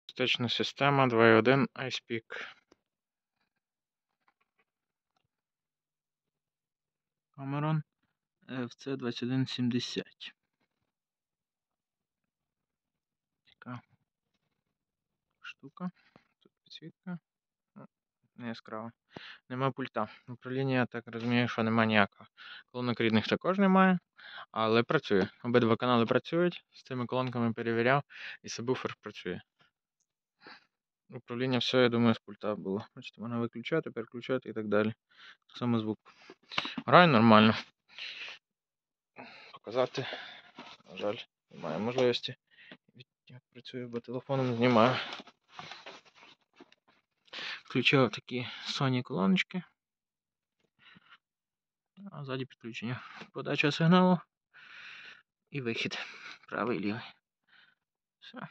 Акустична система 2.1 iSpeak. Cameron FC2170. Така штука. Тут підсвітка. Не яскрава. Нема пульта. Управління, я так розумію, що нема ніякого. Колонок рідних також немає, але працює. Обидва канали працюють, з цими колонками перевіряв, і сабвуфер працює. Управління все, я думаю, з пульта було. Бачите, можна виключати, переключати і так далі. Так само звук. Грає нормально. Показати, на жаль, немає можливості. Як працює, бо телефоном знімаю. Включив такі Sony колоночки. А ззаді підключення. Подача сигналу і вихід. Правий і лівий. Все.